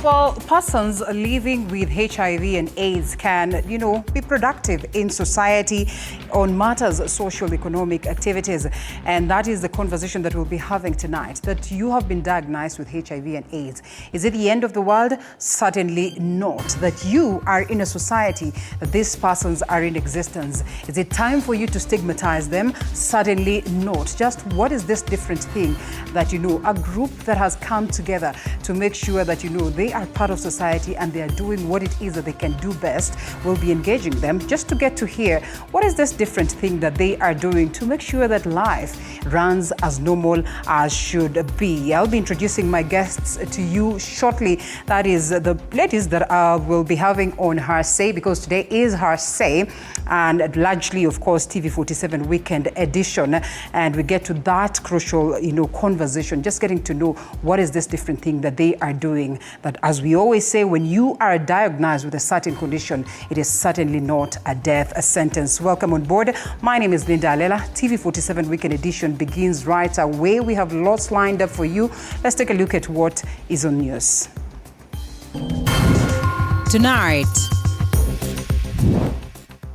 Well, persons living with HIV and AIDS can, be productive in society on matters of social economic activities. And that is the conversation that we'll be having tonight, that you have been diagnosed with HIV and AIDS. Is it the end of the world? Certainly not. That you are in a society that these persons are in existence. Is it time for you to stigmatize them? Certainly not. Just what is this different thing that, a group that has come together to make sure that, they are part of society and they are doing what it is that they can do best. We'll be engaging them just to get to hear what is this different thing that they are doing to make sure that life runs as normal as should be. I'll be introducing my guests to you shortly. That is the ladies that will be having on Her Say, because today is Her Say and largely, of course, TV47 weekend edition. And we get to that crucial, conversation, just getting to know what is this different thing that they are doing. That, as we always say, when you are diagnosed with a certain condition, it is certainly not a death sentence. Welcome on board. My name is Linda Alela. TV47 weekend edition begins right away. We have lots lined up for you. Let's take a look at what is on news. Tonight,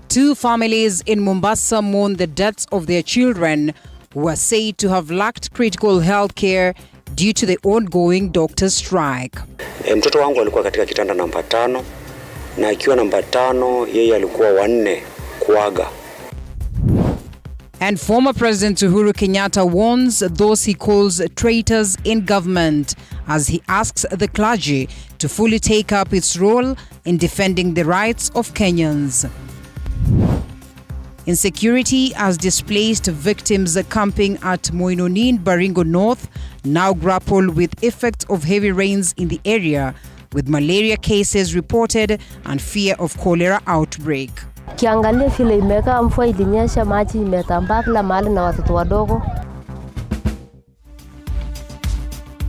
two families in Mombasa mourn the deaths of their children who are said to have lacked critical health care due to the ongoing doctor strike. Mtoto wangu alikuwa katika kitanda namba 5 na akiwa namba 5 yeye alikuwa wa 4 kuaga. And former President Uhuru Kenyatta warns those he calls traitors in government as he asks the clergy to fully take up its role in defending the rights of Kenyans. Insecurity has displaced victims camping at Moinonin, Baringo North, now grapple with effects of heavy rains in the area, with malaria cases reported and fear of cholera outbreak. Kiangalia vile imeka mvua ilinyesha, maji imetambaa kila mahali na watoto wadogo.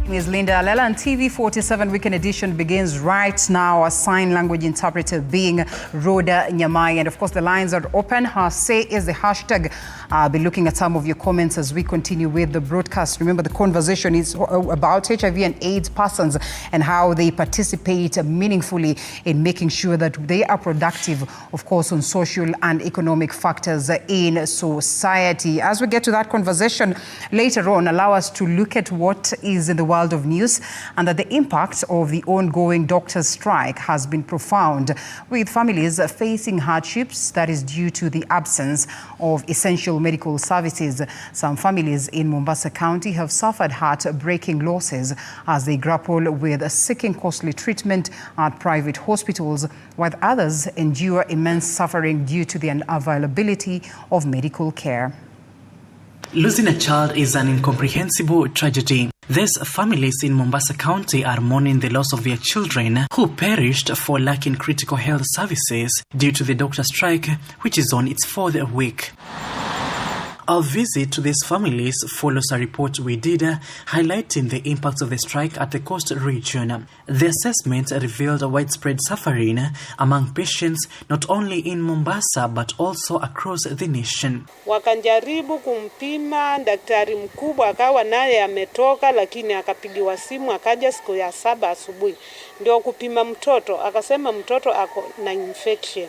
Ms. Linda Alela, and TV47 Weekend Edition begins right now. A sign language interpreter being Rhoda Nyamai. And of course, the lines are open. Her Say is the hashtag. I'll be looking at some of your comments as we continue with the broadcast. Remember, the conversation is about HIV and AIDS persons and how they participate meaningfully in making sure that they are productive, of course, on social and economic factors in society. As we get to that conversation later on, allow us to look at what is in the world of news, and that the impact of the ongoing doctors' strike has been profound, with families facing hardships that is due to the absence of essential medical services. Some families in Mombasa County have suffered heartbreaking losses as they grapple with seeking costly treatment at private hospitals, while others endure immense suffering due to the unavailability of medical care. Losing a child is an incomprehensible tragedy. These families in Mombasa County are mourning the loss of their children who perished for lacking critical health services due to the doctor strike, which is on its 4th week. Our visit to these families follows a report we did highlighting the impacts of the strike at the coast region. The assessment revealed widespread suffering among patients not only in Mombasa but also across the nation. Wakanjaribu kumpima, daktari mkubwa akawa naye ametoka, lakini akapigiwa simu akaja siku ya 7 asubuhi ndio kupima mtoto, akasema mtoto ako na infection.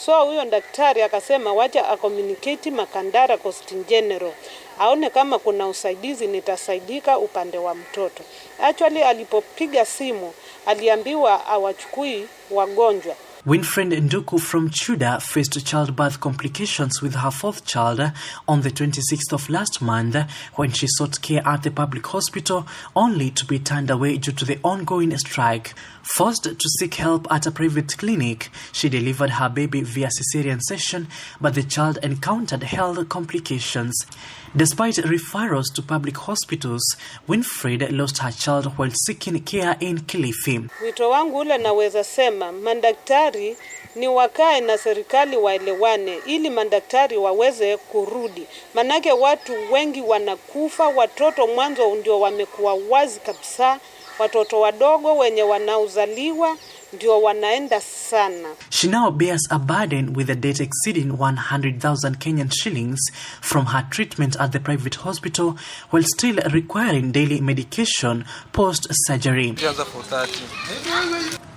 So huyo daktari akasema wacha acommunicate Makandara Coast General, aone kama kuna usaidizi nitasaidika upande wa mtoto. Actually alipopiga simu aliambiwa awachukui wagonjwa. Winfred Nduku from Chuda faced childbirth complications with her 4th child on the 26th of last month when she sought care at the public hospital, only to be turned away due to the ongoing strike. Forced to seek help at a private clinic, she delivered her baby via cesarean section, but the child encountered health complications. Despite referrals to public hospitals, Winfred lost her child while seeking care in Kilifi. Wito wangu ule naweza sema madaktari ni wakae na serikali waelewane ili madaktari waweze kurudi. Manake watu wengi wanakufa, watoto mwanzo ndio wamekuwa wazi kabisa, watoto wadogo wenye wanaozaliwa ndio wanaenda sana. She now bears a burden with a debt exceeding 100,000 Kenyan shillings from her treatment at the private hospital while still requiring daily medication post-surgery.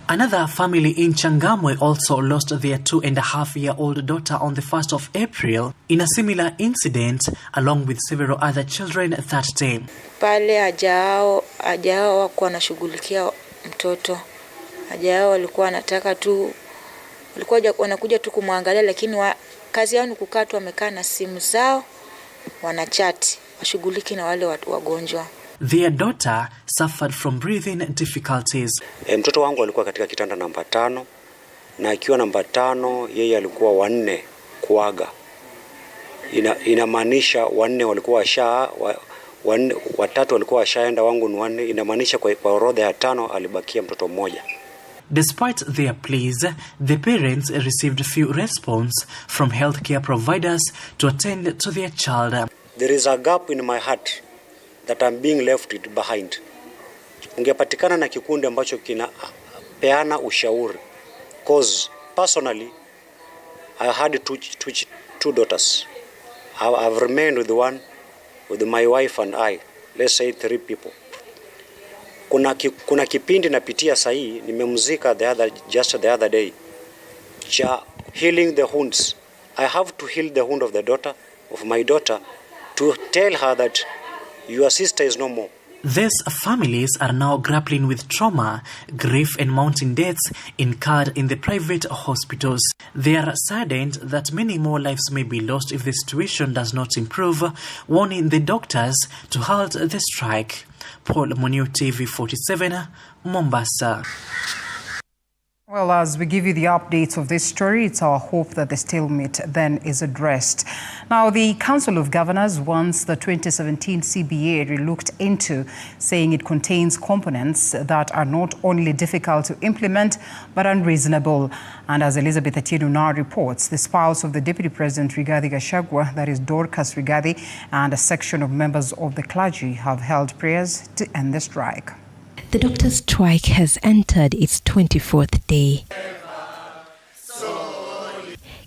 Another family in Changamwe also lost their 2.5-year-old daughter on the 1st of April in a similar incident, along with several other children that day. Pale ajao wakuwa nashughulikia mtoto. Ajao walikuwa wanataka tu, walikuwa wanakuja tu kumwangalia, lakini kazi yao ni kukaa tu wamekaa na simu zao, wanachati, washughuliki na wale wagonjwa. Their daughter suffered from breathing difficulties. Mtoto wangu alikuwa katika kitanda namba 5 na akiwa namba 5 yeye alikuwa 4 kuaga. Inamaanisha 4 walikuwa watatu walikuwa washaenda, wangu ni 4. Inamaanisha kwa orodha ya 5 alibakia mtoto mmoja. Despite their pleas, the parents received few response from healthcare providers to attend to their child. There is a gap in my heart that I'm being left behind. Ungepatikana na kikundi ambacho kinapeana ushauri. Cause personally, I had two daughters. I've remained with one, with my wife and I. Let's say 3 people. Kuna kipindi napitia sahi, nimemzika just the other day. Healing the wounds. I have to heal the wound of my daughter to tell her that your sister is no more. These families are now grappling with trauma, grief and mounting deaths incurred in the private hospitals. They are saddened that many more lives may be lost if the situation does not improve, warning the doctors to halt the strike. Paul Monio, TV47, Mombasa. Well, as we give you the updates of this story, it's our hope that the stalemate then is addressed. Now, the Council of Governors wants the 2017 CBA relooked into, saying it contains components that are not only difficult to implement, but unreasonable. And as Elizabeth Atieno now reports, the spouse of the Deputy President Rigathi Gachagua, that is Dorcas Rigathi, and a section of members of the clergy have held prayers to end the strike. The doctors' strike has entered its 24th day.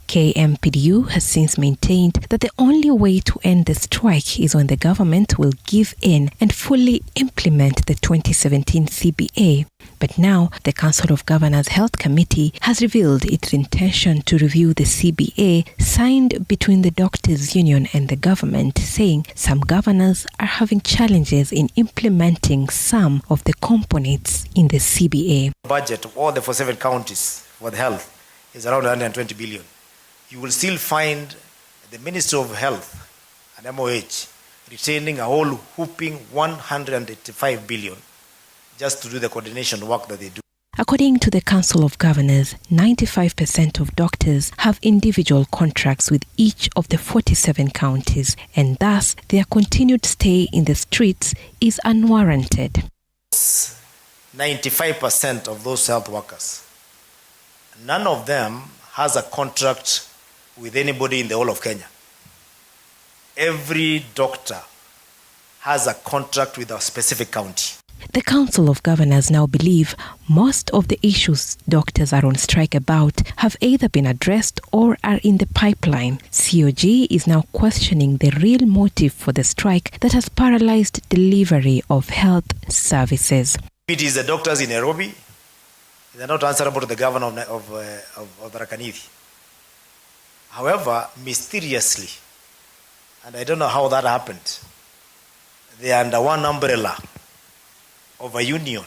KMPDU has since maintained that the only way to end the strike is when the government will give in and fully implement the 2017 CBA. But now, the Council of Governors Health Committee has revealed its intention to review the CBA signed between the Doctors' Union and the government, saying some governors are having challenges in implementing some of the components in the CBA. Budget of all the 47 counties for the health is around 120 billion. You will still find the Ministry of Health and MOH retaining a whole whooping 185 billion just to do the coordination work that they do. According to the Council of Governors, 95% of doctors have individual contracts with each of the 47 counties, and thus their continued stay in the streets is unwarranted. 95% of those health workers, none of them has a contract with anybody in the whole of Kenya. Every doctor has a contract with a specific county. The Council of Governors now believe most of the issues doctors are on strike about have either been addressed or are in the pipeline. COG is now questioning the real motive for the strike that has paralyzed delivery of health services. It is the doctors in Nairobi. They are not answerable to the governor of Tharaka Nithi. However, mysteriously, and I don't know how that happened, they are under one umbrella of a union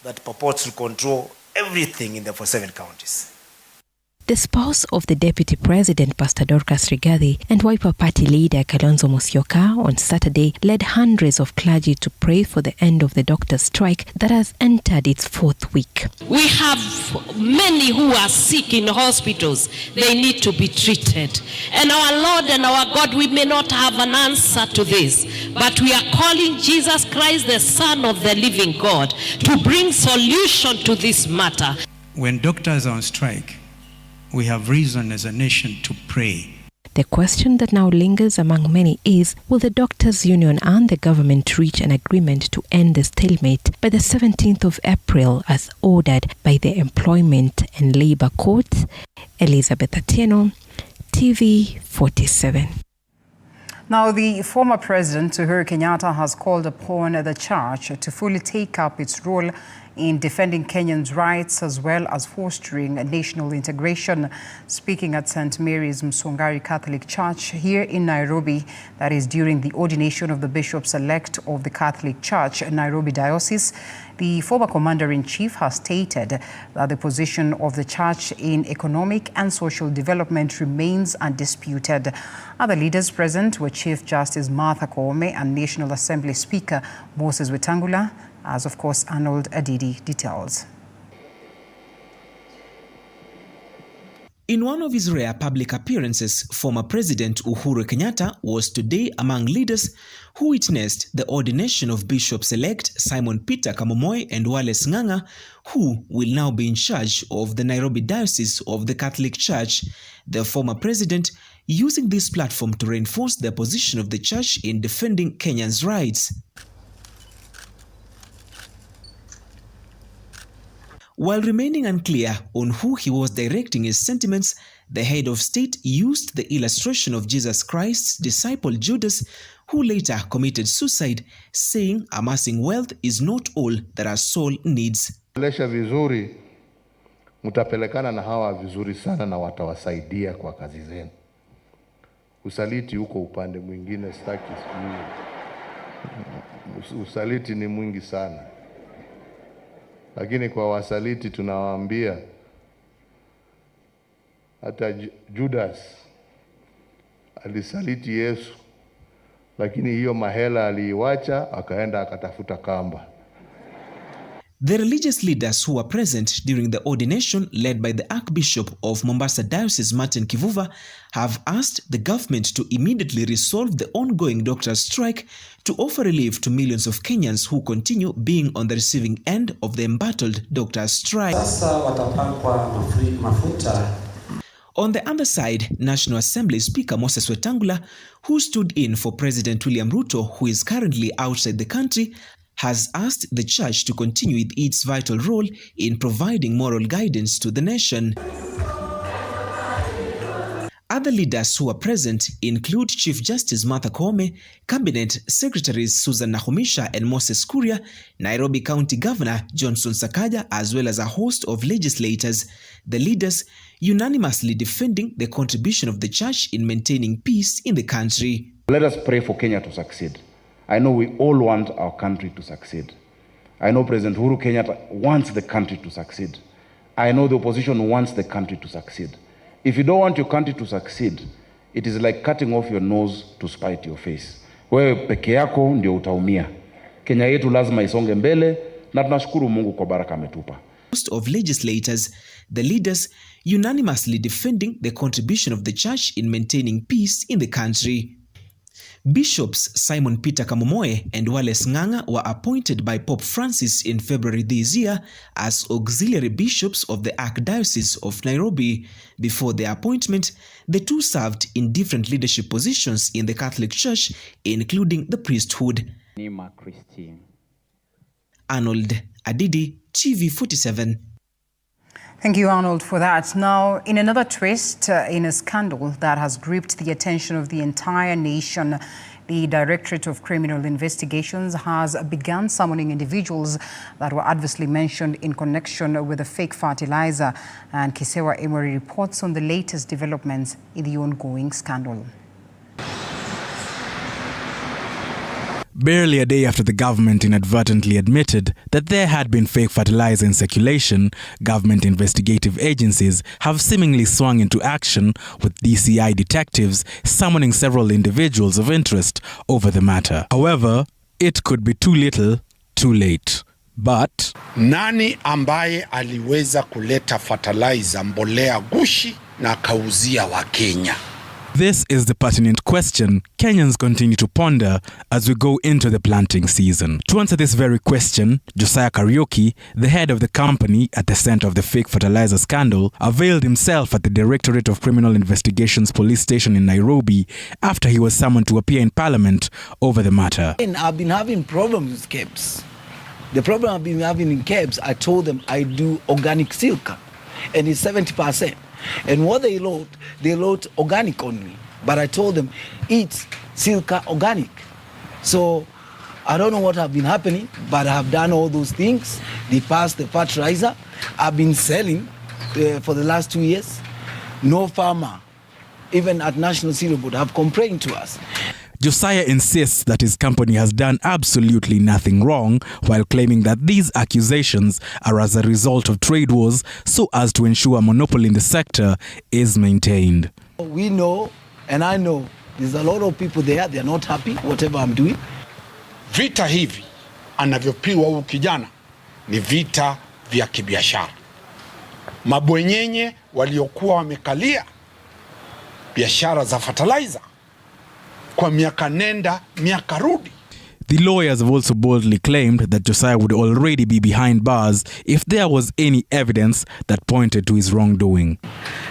that purports to control everything in the 47 counties. The spouse of the Deputy President, Pastor Dorcas Rigathi, and Wiper Party leader Kalonzo Musyoka on Saturday led hundreds of clergy to pray for the end of the doctors' strike that has entered its 4th week. We have many who are sick in hospitals. They need to be treated. And our Lord and our God, we may not have an answer to this, but we are calling Jesus Christ, the Son of the living God, to bring solution to this matter. When doctors are on strike, we have reason as a nation to pray. The question that now lingers among many is, will the doctors' union and the government reach an agreement to end the stalemate by the 17th of April as ordered by the Employment and Labour Court? Elizabeth Atieno, TV47. Now, the former president, Uhuru Kenyatta, has called upon the church to fully take up its role in defending Kenyans' rights as well as fostering national integration. Speaking at St. Mary's Msongari Catholic Church here in Nairobi, that is during the ordination of the bishops-elect of the Catholic Church, Nairobi Diocese, the former commander-in-chief has stated that the position of the church in economic and social development remains undisputed. Other leaders present were Chief Justice Martha Koome and National Assembly Speaker Moses Wetangula, as of course Arnold Adidi details. In one of his rare public appearances, former President Uhuru Kenyatta was today among leaders who witnessed the ordination of bishops-elect Simon Peter Kamomoe and Wallace Ng'ang'a, who will now be in charge of the Nairobi Diocese of the Catholic Church. The former president using this platform to reinforce the position of the church in defending Kenyans' rights. While remaining unclear on who he was directing his sentiments, the head of state used the illustration of Jesus Christ's disciple Judas, who later committed suicide, saying amassing wealth is not all that a soul needs. Lesha vizuri, mutapelekana na hawa vizuri sana na watawasaidia kwa kazi zenu. Usaliti uko upande mwingine, staki usaliti ni mwingi sana. Lakini kwa wasaliti tunawaambia hata Judas alisaliti Yesu, lakini hiyo mahela aliiwacha akaenda akatafuta kamba. The religious leaders who were present during the ordination, led by the Archbishop of Mombasa Diocese Martin Kivuva, have asked the government to immediately resolve the ongoing doctors' strike to offer relief to millions of Kenyans who continue being on the receiving end of the embattled doctors' strike. On the other side, National Assembly Speaker Moses Wetangula, who stood in for President William Ruto, who is currently outside the country, has asked the church to continue with its vital role in providing moral guidance to the nation. Other leaders who are present include Chief Justice Martha Koome, Cabinet Secretaries Susan Nahumisha and Moses Kuria, Nairobi County Governor Johnson Sakaja, as well as a host of legislators. The leaders unanimously defending the contribution of the church in maintaining peace in the country. Let us pray for Kenya to succeed. I know we all want our country to succeed. I know President Uhuru Kenyatta wants the country to succeed. I know the opposition wants the country to succeed. If you don't want your country to succeed, it is like cutting off your nose to spite your face. Wewe peke yako ndio utaumia. Kenya yetu lazima isonge mbele na tunashukuru Mungu kwa baraka ametupa. Most of legislators, the leaders unanimously defending the contribution of the church in maintaining peace in the country. Bishops Simon Peter Kamomoe and Wallace Ng'ang'a were appointed by Pope Francis in February this year as auxiliary bishops of the Archdiocese of Nairobi. Before their appointment, the two served in different leadership positions in the Catholic Church, including the priesthood. Arnold Adidi, TV47. Thank you, Arnold, for that. Now, in another twist, in a scandal that has gripped the attention of the entire nation, the Directorate of Criminal Investigations has begun summoning individuals that were adversely mentioned in connection with the fake fertilizer. And Kisewa Emory reports on the latest developments in the ongoing scandal. Barely a day after the government inadvertently admitted that there had been fake fertilizer in circulation, government investigative agencies have seemingly swung into action, with DCI detectives summoning several individuals of interest over the matter. However, it could be too little, too late. But nani ambaye aliweza kuleta fertilizer, mbolea gushi na kauzia wa Kenya? This is the pertinent question Kenyans continue to ponder as we go into the planting season. To answer this very question, Josiah Kariuki, the head of the company at the center of the fake fertilizer scandal, availed himself at the Directorate of Criminal Investigations police station in Nairobi after he was summoned to appear in Parliament over the matter. I've been having problems with KEBS. The problem I've been having in KEBS, I told them I do organic silk, and it's 70%. And what they load organic on me. But I told them it's silk organic. So I don't know what have been happening, but I have done all those things. They passed the fertilizer. I've been selling for the last 2 years. No farmer, even at National Cereal Board, have complained to us. Josiah insists that his company has done absolutely nothing wrong, while claiming that these accusations are as a result of trade wars so as to ensure a monopoly in the sector is maintained. We know, and I know, there's a lot of people there, they're not happy, whatever I'm doing. Vita hivi anavyopigwa huyu kijana ni vita vya kibiashara. Mabwenyenye waliokuwa wamekalia biashara za fertilizer kwa miaka nenda miaka rudi. The lawyers have also boldly claimed that Josiah would already be behind bars if there was any evidence that pointed to his wrongdoing.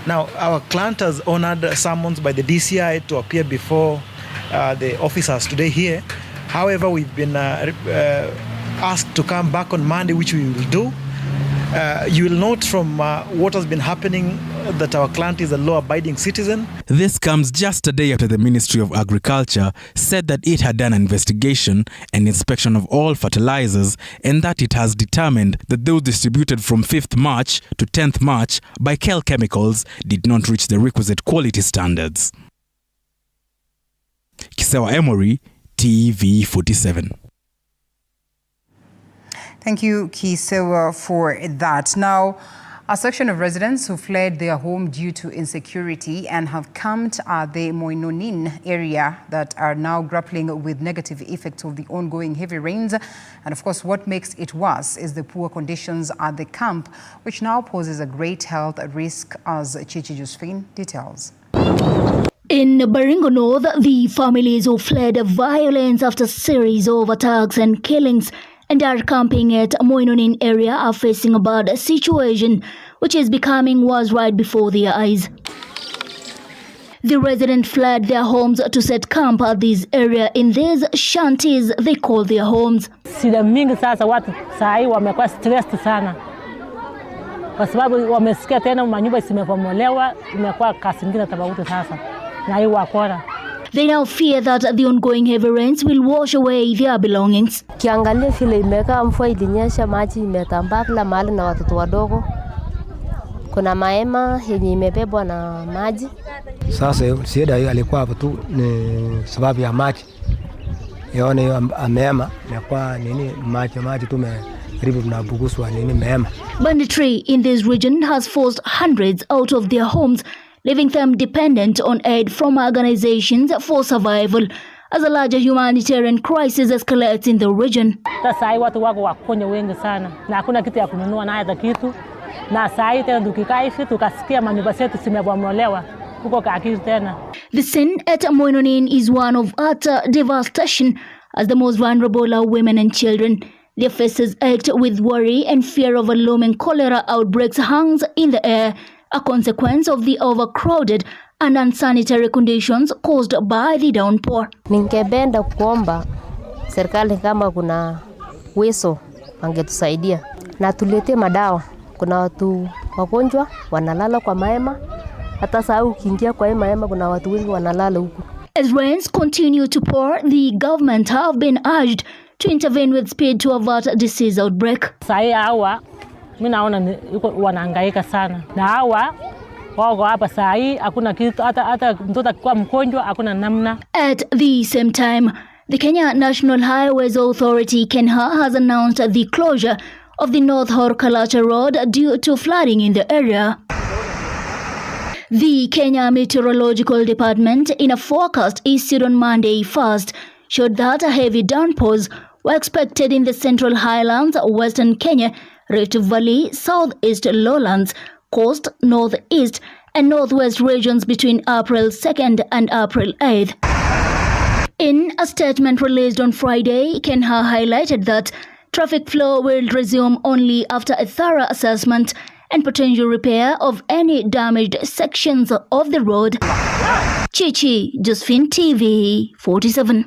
Now, our client has honored summons by the DCI to appear before the officers today here. However, we've been asked to come back on Monday, which we will do. You will note from what has been happening that our client is a law-abiding citizen. This comes just a day after the Ministry of Agriculture said that it had done an investigation and inspection of all fertilizers, and that it has determined that those distributed from 5th March to 10th March by Kel Chemicals did not reach the requisite quality standards. Kisewa Emory, TV47. Thank you, Kisewa, for that. Now, a section of residents who fled their home due to insecurity and have camped at the Moinonin area that are now grappling with negative effects of the ongoing heavy rains. And of course, what makes it worse is the poor conditions at the camp, which now poses a great health risk, as Chichi Josephine details. In Baringo North, the families who fled violence after a series of attacks and killings and are camping at Moinonin area are facing a bad situation, which is becoming worse right before their eyes. The residents fled their homes to set camp at this area in these shanties they call their homes. Sida mingi sasa watu sahi wamekuwa stressed sana. Kwa sababu wamesikia tena manyumba zimepomolewa, imekuwa kasi nyingine tofauti sasa. Na hii wakora. They now fear that the ongoing heavy rains will wash away their belongings. Kiangalia vile imekaa, mvua ilinyesha, maji imetambaa kila mahali na watoto wadogo. Kuna mahema yenye imebebwa na maji. Sasa shida hiyo alikuwa hapo tu ni sababu ya maji. Yaani amehema na kwa nini maji tumeribu tunabuguswa nini mehema. Banditry in this region has forced hundreds out of their homes, leaving them dependent on aid from organizations for survival as a larger humanitarian crisis escalates in the region. Sasa hii watu wako wakonye wengi sana na hakuna kitu ya kununua na hata kitu. Na sasa hii tena tukikaa hivi tukasikia manyumba zetu zimebomolewa huko kakitu tena. The scene at Moinonin is one of utter devastation as the most vulnerable are women and children. Their faces ached with worry and fear of a looming cholera outbreaks hangs in the air, a consequence of the overcrowded and unsanitary conditions caused by the downpour. Ningependa kuomba serikali kama kuna uwezo wangetusaidia na tulete madawa. Kuna watu wagonjwa wanalala kwa mahema, hata saa ukiingia kwa mahema kuna watu wengi wanalala huko. As rains continue to pour, the government have been urged to intervene with speed to avert disease outbreak. Sai hawa mimi naona wanahangaika sana. Na hawa wao hapa sai hakuna kitu, hata mtoto akikuwa mgonjwa hakuna namna. At the same time, the Kenya National Highways Authority (KENHA) has announced the closure of the North Horkalacha Road due to flooding in the area. The Kenya Meteorological Department, in a forecast issued on Monday 1st, showed that heavy downpours were expected in the Central Highlands, Western Kenya, Rift Valley, Southeast Lowlands, Coast, Northeast, and Northwest regions between April 2nd and April 8th. In a statement released on Friday, Kenha highlighted that traffic flow will resume only after a thorough assessment and potential repair of any damaged sections of the road. Chichi, Josephine, TV47.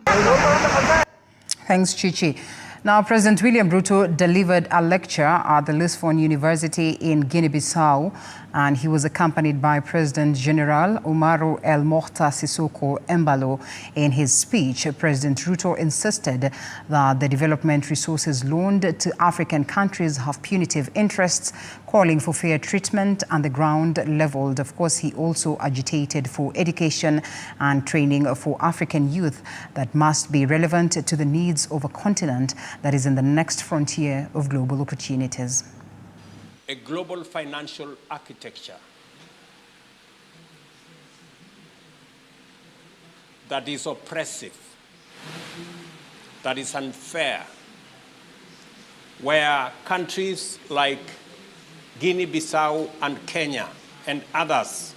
Thanks, Chichi. Now, President William Ruto delivered a lecture at the Lisbon University in Guinea-Bissau, and he was accompanied by President General Umaru El Mohta Sissoko Embalo. In his speech, President Ruto insisted that the development resources loaned to African countries have punitive interests, calling for fair treatment and the ground leveled. Of course, he also agitated for education and training for African youth that must be relevant to the needs of a continent that is in the next frontier of global opportunities. A global financial architecture that is oppressive, that is unfair, where countries like Guinea-Bissau and Kenya and others,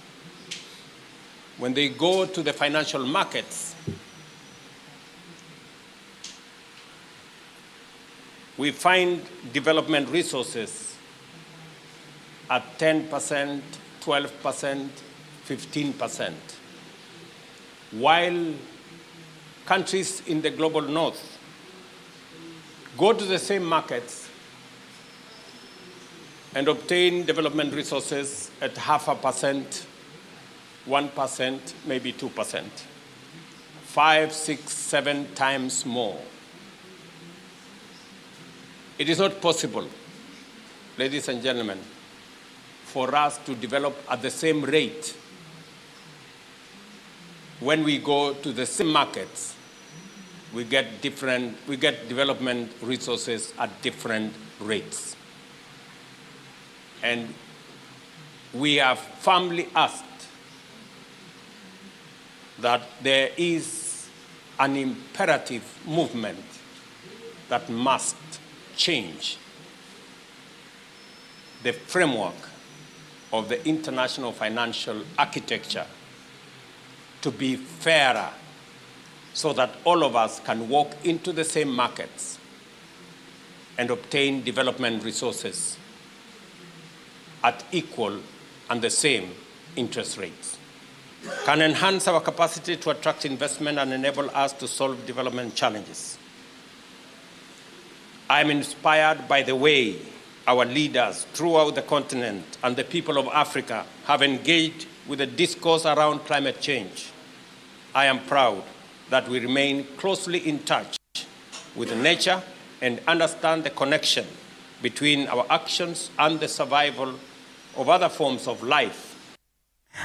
when they go to the financial markets, we find development resources at 10%, 12%, 15%. While countries in the global north go to the same markets and obtain development resources at 0.5%, 1%, maybe 2%, 5, 6, 7 times more. It is not possible, ladies and gentlemen, for us to develop at the same rate when we go to the same markets. We get development resources at different rates. And we have firmly asked that there is an imperative movement that must change the framework of the international financial architecture to be fairer so that all of us can walk into the same markets and obtain development resources at equal and the same interest rates. Can enhance our capacity to attract investment and enable us to solve development challenges. I am inspired by the way our leaders throughout the continent and the people of Africa have engaged with the discourse around climate change. I am proud that we remain closely in touch with nature and understand the connection between our actions and the survival of other forms of life.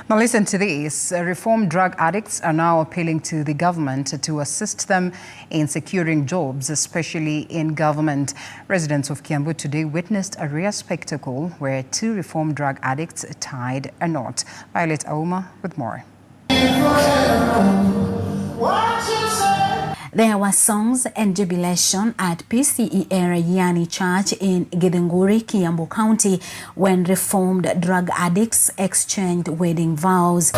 Now listen to this. Reformed drug addicts are now appealing to the government to assist them in securing jobs, especially in government. Residents of Kiambu today witnessed a rare spectacle where 2 reformed drug addicts tied a knot. Violet Auma with more. There were songs and jubilation at PCE Erayani Church in Githunguri, Kiambu County, when reformed drug addicts exchanged wedding vows.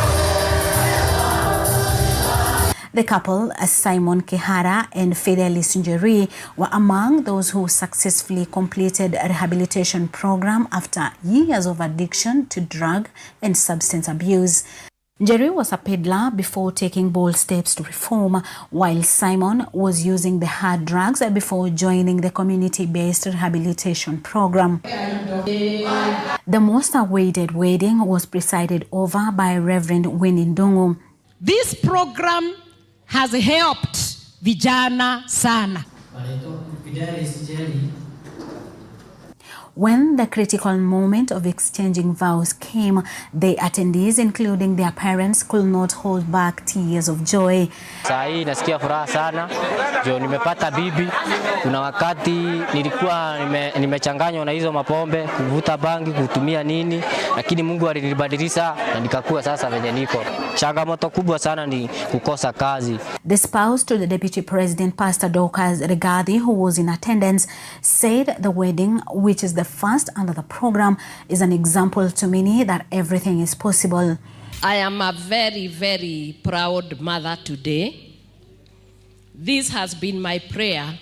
The couple, Simon Kihara and Fidelis Njeri, were among those who successfully completed a rehabilitation program after years of addiction to drug and substance abuse. Njeri was a peddler before taking bold steps to reform, while Simon was using the hard drugs before joining the community-based rehabilitation program. The most awaited wedding was presided over by Reverend Winnie Ndungu. This program has helped vijana sana. When the critical moment of exchanging vows came, the attendees, including their parents, could not hold back tears of joy. Saa hii nasikia furaha sana, jo nimepata bibi. Kuna wakati nilikuwa nimechanganywa na hizo mapombe, kuvuta bangi, kutumia nini, lakini Mungu alinibadilisha na nikakuwa sasa venye niko. Changamoto kubwa sana ni kukosa kazi. The spouse to the Deputy President, Pastor Dorcas Rigathi, who was in attendance, said the wedding, which is the the first under the program is an example to many that everything is possible. I am a very, very proud mother today. This has been my prayer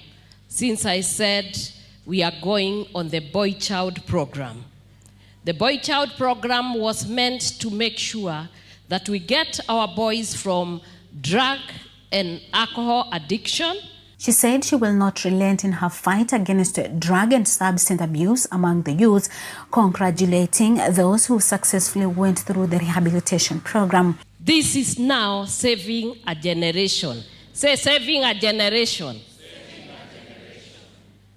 since I said we are going on the Boy Child program. The Boy Child program was meant to make sure that we get our boys from drug and alcohol addiction. She said she will not relent in her fight against drug and substance abuse among the youth, congratulating those who successfully went through the rehabilitation program. This is now saving a generation. Say, saving a generation. Saving a generation.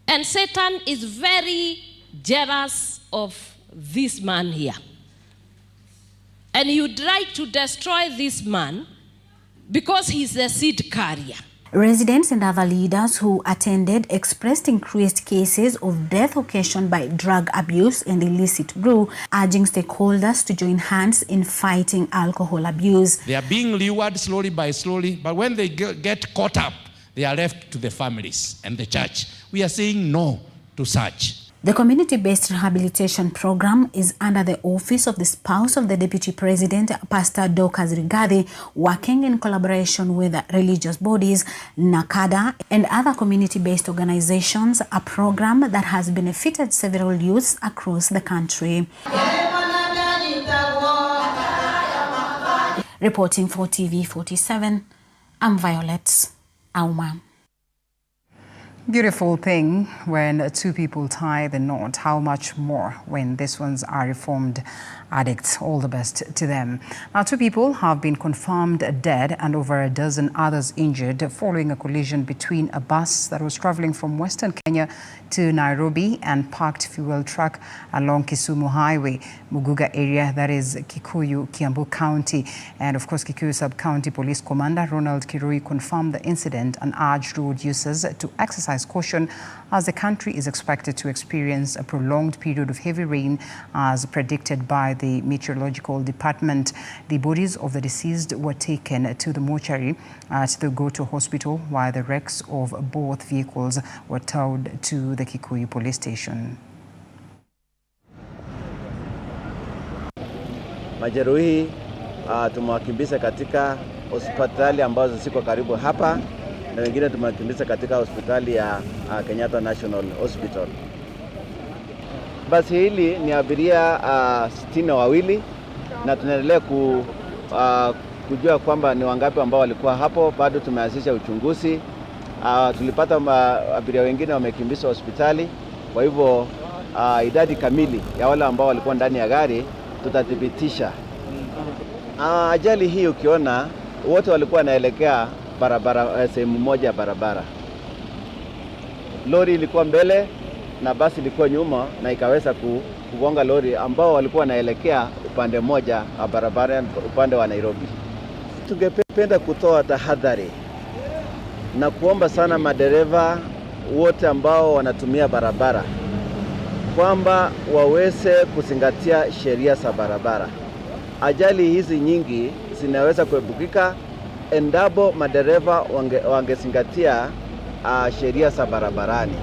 And Satan is very jealous of this man here. And he would like to destroy this man because he's a seed carrier. Residents and other leaders who attended expressed increased cases of death occasioned by drug abuse and illicit brew, urging stakeholders to join hands in fighting alcohol abuse. They are being lured slowly by slowly, but when they get caught up, they are left to the families and the church. We are saying no to such. The community-based rehabilitation program is under the office of the spouse of the Deputy President, Pastor Dorcas Rigathi, working in collaboration with religious bodies, NACADA, and other community-based organizations, a program that has benefited several youths across the country. Reporting for TV47, I'm Violet Auma. Beautiful thing when two people tie the knot. How much more when these ones are reformed addicts. All the best to them. Now, 2 people have been confirmed dead and over a dozen others injured following a collision between a bus that was traveling from Western Kenya to Nairobi and parked fuel truck along Kisumu Highway, Muguga area, that is Kikuyu, Kiambu County. And of course, Kikuyu Sub-County Police Commander Ronald Kirui confirmed the incident and urged road users to exercise caution as the country is expected to experience a prolonged period of heavy rain as predicted by the Meteorological Department. The bodies of the deceased were taken to the mortuary at the GOtv hospital, while the wrecks of both vehicles were towed to the Kikuyu police station. Majeruhi tumewakimbiza katika hospitali ambazo ziko karibu hapa na wengine tumewakimbiza katika hospitali ya Kenyatta National Hospital. Basi hili ni abiria 62 na tunaendelea kujua kwamba ni wangapi ambao walikuwa hapo. Bado tumeanzisha uchunguzi. Tulipata abiria wengine wamekimbizwa hospitali. Kwa hivyo idadi kamili ya wale ambao walikuwa ndani ya gari tutathibitisha. Ajali hii ukiona wote walikuwa wanaelekea barabara, sehemu moja ya barabara. Lori ilikuwa mbele na basi ilikuwa nyuma na ikaweza kugonga lori ambao walikuwa wanaelekea upande moja wa barabara, upande wa Nairobi. Tungependa kutoa tahadhari na kuomba sana madereva wote ambao wanatumia barabara kwamba waweze kuzingatia sheria za barabara. Ajali hizi nyingi zinaweza kuepukika endapo madereva wangezingatia sheria za barabarani.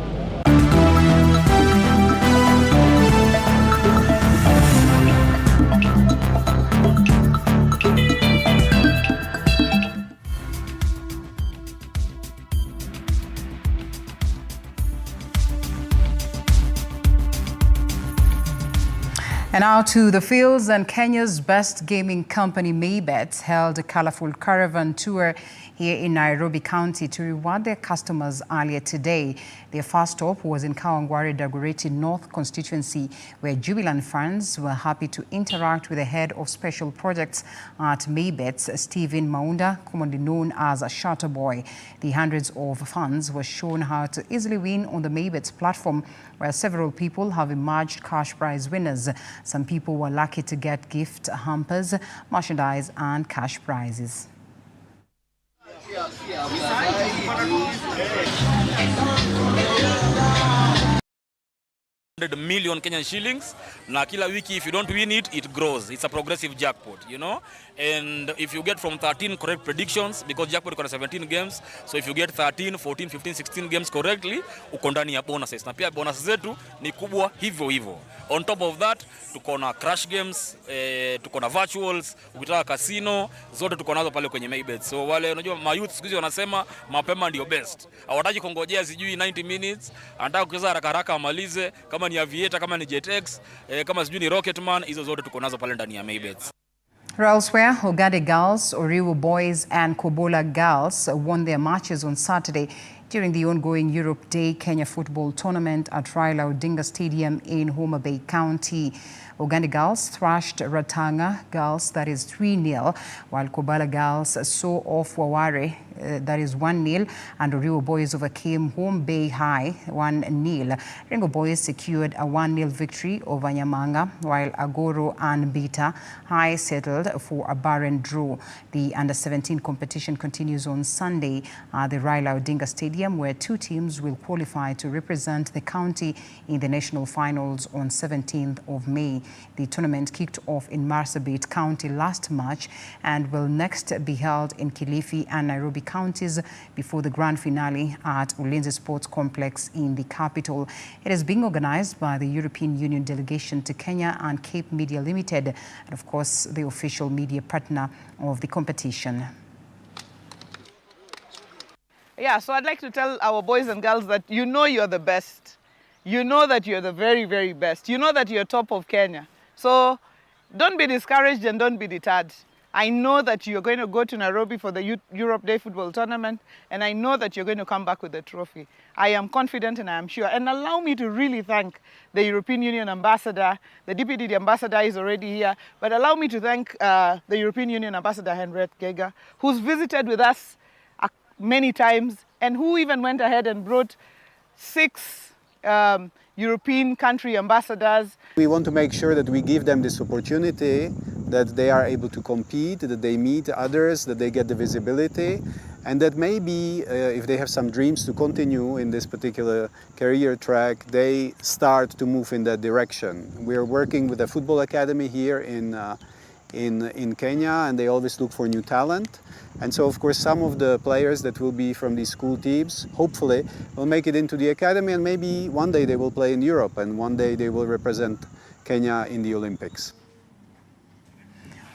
And now to the fields, and Kenya's best gaming company Maybet held a colorful caravan tour here in Nairobi County to reward their customers earlier today. Their first stop was in Kawangware Dagoretti North constituency, where jubilant fans were happy to interact with the head of special projects at Maybet, Stephen Maunda, commonly known as a Shutter Boy. The hundreds of fans were shown how to easily win on the Maybet platform, where several people have emerged cash prize winners. Some people were lucky to get gift hampers, merchandise and cash prizes. 100 million Kenyan shillings. Na kila wiki, if you don't win it, it grows. It's a progressive jackpot, you know. And if you get from 13 correct predictions, because jackpot iko na 17 games, so if you get 13, 14, 15, 16 games correctly, uko ndani ya bonuses. Na pia bonus zetu ni kubwa hivyo hivyo. On top of that, tuko na crash games, tuko na virtuals, ukitaka casino, zote tuko nazo pale kwenye Maybet. So wale unajua mayouth siku hizi wanasema mapema ndio best. Hawataki kongojea sijui 90 minutes, anataka kucheza haraka haraka amalize, kama ni Aviator, kama ni JetX, kama sijui ni Rocketman, hizo zote tuko nazo pale ndani ya Maybet. Elsewhere, Ogade Girls, Oriwo Boys and Kobola Girls won their matches on Saturday during the ongoing Europe Day Kenya football tournament at Raila Odinga Stadium in Homa Bay County. Ogande Girls thrashed Ratanga Girls, that is 3-0, while Kobola Girls saw off Waware, that is 1-0, and Oriwo Boys overcame Homa Bay High 1-0. Ringo Boys secured a 1-0 victory over Nyamanga, while Agoro and Beta High settled for a barren draw. The Under-17 competition continues on Sunday at the Raila Odinga Stadium, where two teams will qualify to represent the county in the national finals on 17th of May. The tournament kicked off in Marsabit County last March and will next be held in Kilifi and Nairobi counties before the grand finale at Ulinzi Sports Complex in the capital. It is being organized by the European Union delegation to Kenya and Cape Media Limited, and of course the official media partner of the competition. Yeah, so I'd like to tell our boys and girls that you know you're the best. You know that you're the very, very best. You know that you're top of Kenya. So don't be discouraged and don't be deterred. I know that you're going to go to Nairobi for the Europe Day football tournament, and I know that you're going to come back with the trophy. I am confident and I am sure. And allow me to really thank the European Union ambassador. The deputy ambassador is already here, but allow me to thank the European Union ambassador, Henriette Geiger, who's visited with us many times and who even went ahead and brought 6 European country ambassadors. We want to make sure that we give them this opportunity, that they are able to compete, that they meet others, that they get the visibility, and that maybe if they have some dreams to continue in this particular career track, they start to move in that direction. We're working with a football academy here in Kenya, and they always look for new talent. And so, of course, some of the players that will be from these school teams, hopefully, will make it into the academy, and maybe one day they will play in Europe, and one day they will represent Kenya in the Olympics.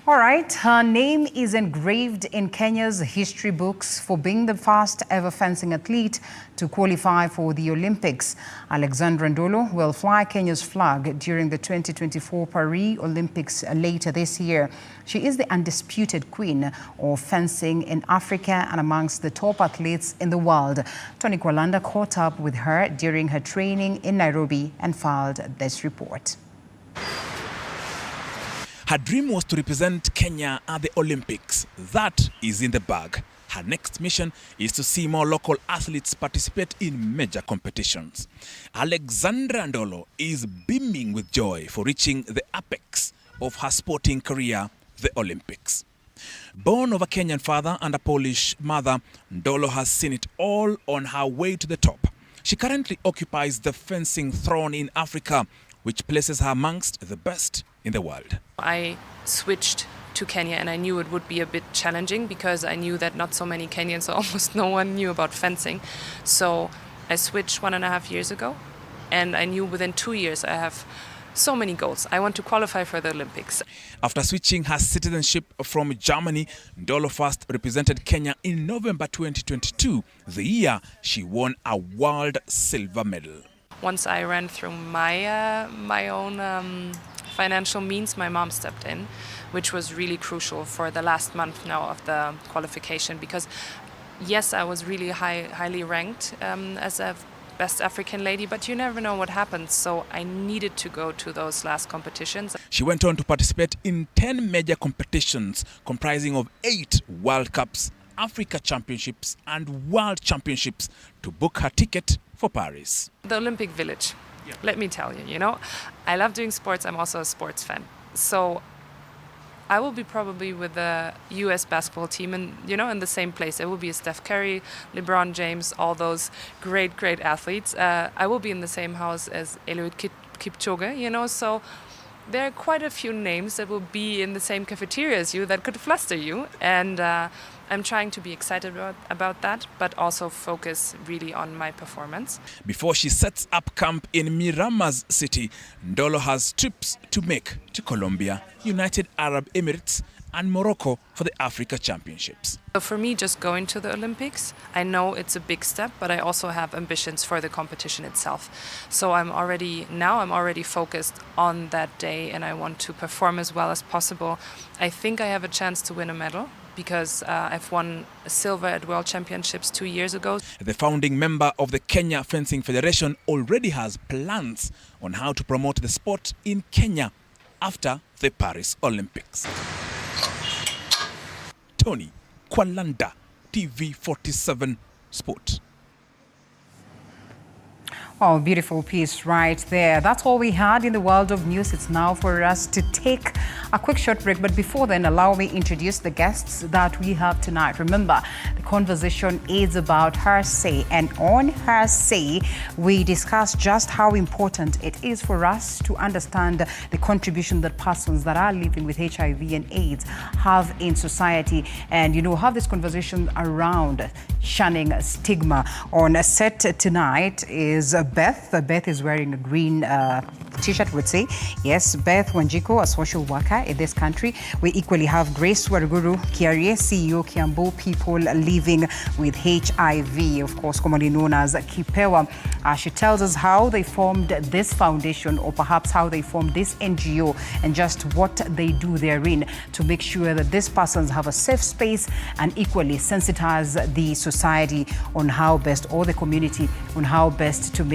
All right, her name is engraved in Kenya's history books for being the first ever fencing athlete to qualify for the Olympics. Alexandra Dulu will fly Kenya's flag during the 2024 Paris Olympics later this year. She is the undisputed queen of fencing in Africa and amongst the top athletes in the world. Tony Kwalanda caught up with her during her training in Nairobi and filed this report. Her dream was to represent Kenya at the Olympics. That is in the bag. Her next mission is to see more local athletes participate in major competitions. Alexandra Dulu is beaming with joy for reaching the apex of her sporting career, the Olympics. Born of a Kenyan father and a Polish mother, Dulu has seen it all on her way to the top. She currently occupies the fencing throne in Africa, which places her amongst the best in the world. I switched to Kenya and I knew it would be a bit challenging because I knew that not so many Kenyans, or almost no one, knew about fencing. So I switched 1.5 years ago, and I knew within 2 years I have so many goals. I want to qualify for the Olympics. After switching her citizenship from Germany, Dulu first represented Kenya in November 2022, the year she won a world silver medal. Once I ran through my own financial means, my mom stepped in, which was really crucial for the last month now of the qualification, because yes, I was really highly ranked as a best African lady, but you never know what happens, so I needed to go to those last competitions. She went on to participate in 10 major competitions comprising of 8 World Cups, Africa Championships and World Championships to book her ticket for Paris. The Olympic Village, let me tell you, I love doing sports. I'm also a sports fan. So I will be probably with the US basketball team and, in the same place. It will be Steph Curry, LeBron James, all those great athletes. I will be in the same house as Eliud Kipchoge, you know, so there are quite a few names that will be in the same cafeteria as you that could fluster you. And I'm trying to be excited about that, but also focus really on my performance. Before she sets up camp in Miramas City, Ndolo has trips to make to Colombia, United Arab Emirates, and Morocco for the Africa Championships. So for me, just going to the Olympics, I know it's a big step, but I also have ambitions for the competition itself. So I'm already focused on that day, and I want to perform as well as possible. I think I have a chance to win a medal, because I've won a silver at World Championships 2 years ago. The founding member of the Kenya Fencing Federation already has plans on how to promote the sport in Kenya after the Paris Olympics. Tony Kwalanda, TV47 Sport. Oh, beautiful piece right there. That's all we had in the world of news. It's now for us to take a quick short break. But before then, allow me to introduce the guests that we have tonight. Remember, the conversation is about Her Say. And on Her Say, we discuss just how important it is for us to understand the contribution that persons that are living with HIV and AIDS have in society. And, you know, have this conversation around shunning stigma. On a set tonight is Beth. Beth is wearing a green t-shirt, would say. Yes, Beth Wanjiko, a social worker in this country. We equally have Grace Waruguru Kiarie, CEO Kiambu People Living with HIV, of course, commonly known as Kipewa. She tells us how they formed this foundation, or perhaps how they formed this NGO, and just what they do therein to make sure that these persons have a safe space, and equally sensitize the society on how best, or the community on how best to make